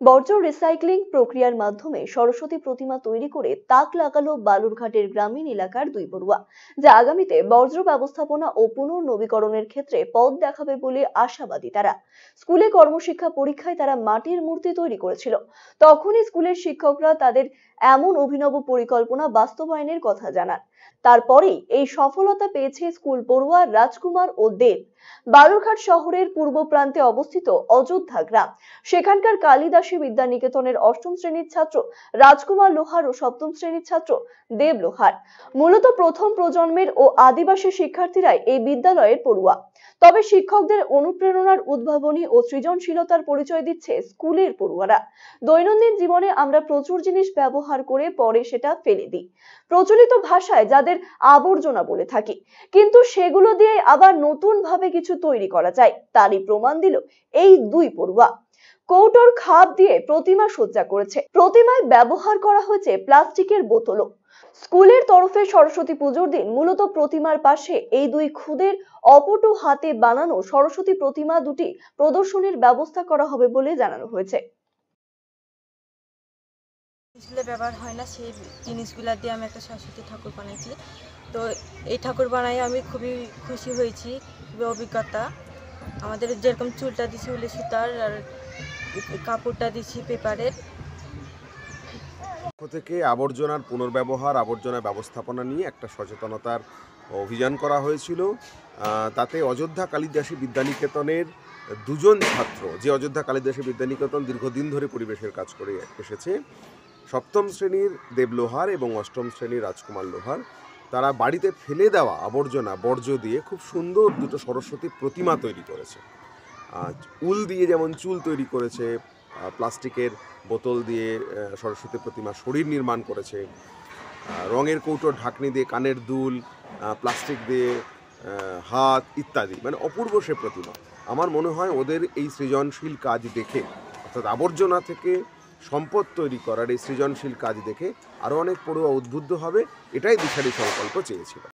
বর্জ্য রিসাইক্লিং প্রক্রিয়ার মাধ্যমে সরস্বতী প্রতিমা তৈরি করে তাক লাগালো বালুরঘাটের গ্রামীণ এলাকার দুই পড়ুয়া, যা আগামীতে বর্জ্য ব্যবস্থাপনা ও পুনর্নবীকরণের ক্ষেত্রে পথ দেখাবে বলে আশাবাদী তারা। স্কুলে কর্মশিক্ষা পরীক্ষায় তারা মাটির মূর্তি তৈরি করেছিল। তখনই স্কুলের শিক্ষকরা তাদের এমন অভিনব পরিকল্পনা বাস্তবায়নের কথা জানান। তারপরেই এই সফলতা পেয়েছে স্কুল পড়ুয়া রাজকুমার ও দেব। বালুরঘাট শহরের পূর্ব প্রান্তে অবস্থিত অযোধ্যা গ্রাম, সেখানকার কালিদাসী বিদ্যানিকেতনের অষ্টম শ্রেণীর ছাত্র রাজকুমার লোহার ও সপ্তম শ্রেণীর ছাত্র দেব লোহার। মূলত প্রথম প্রজন্মের ও আদিবাসী শিক্ষার্থীরাই এই বিদ্যালয়ের পড়ুয়া। তবে শিক্ষকদের অনুপ্রেরণার, উদ্ভাবনী ও সৃজনশীলতার পরিচয় দিচ্ছে স্কুলের পড়ুয়ারা। দৈনন্দিন জীবনে আমরা প্রচুর জিনিস ব্যবহার করে পরে সেটা ফেলে দিই, প্রচলিত ভাষায় যাদের আবর্জনা বলে থাকি, কিন্তু সেগুলো দিয়ে আবার নতুন ভাবে কিছু তৈরি করা যায়। তারই প্রমাণ দিল এই দুই পড়ুয়া। কৌটোর খাপ দিয়ে প্রতিমা সজ্জা করেছে, প্রতিমায় ব্যবহার করা হয়েছে প্লাস্টিকের বোতলও। স্কুলের তরফে সরস্বতী পুজোর দিন মূলত প্রতিমার পাশে এই দুই খুদের অপটু হাতে বানানো সরস্বতী প্রতিমা দুটি প্রদর্শনীর ব্যবস্থা করা হবে বলে জানানো হয়েছে। স্কুলে ব্যবহার হয় না সেই জিনিসগুলা দিয়ে আমি একটা সরস্বতী ঠাকুর বানাইছি। তো এই ঠাকুর বানাই আমি খুবই খুশি হয়েছি, খুবই অভিজ্ঞতা। আমাদের যেরকম চুলটা দিছি উলে সুতার, আর কাপড়টা দিছি পেপারের। থেকে আবর্জনার পুনর্ব্যবহার, আবর্জনা ব্যবস্থাপনা নিয়ে একটা সচেতনতার অভিযান করা হয়েছিল। তাতে অযোধ্যা কালিদাসী বিদ্যানিকেতনের দুজন ছাত্র, যে অযোধ্যা কালিদাসী বিদ্যানিকেতন দীর্ঘদিন ধরে পরিবেশের কাজ করে এসেছে, সপ্তম শ্রেণীর দেব লোহার এবং অষ্টম শ্রেণীর রাজকুমার লোহার, তারা বাড়িতে ফেলে দেওয়া আবর্জনা বর্জ্য দিয়ে খুব সুন্দর দুটো সরস্বতী প্রতিমা তৈরি করেছে। উল দিয়ে যেমন চুল তৈরি করেছে, প্লাস্টিকের বোতল দিয়ে সরস্বতী প্রতিমা শরীর নির্মাণ করেছে, রঙের কৌটোর ঢাকনি দিয়ে কানের দুল, প্লাস্টিক দিয়ে হাত ইত্যাদি, মানে অপূর্ব সে প্রতিমা। আমার মনে হয় ওদের এই সৃজনশীল কাজ দেখে, অর্থাৎ আবর্জনা থেকে সম্পদ তৈরি করার এই সৃজনশীল কাজ দেখে আরও অনেক পড়ুয়া উদ্বুদ্ধ হবে, এটাই দিশারি সংকল্প চেয়েছিল।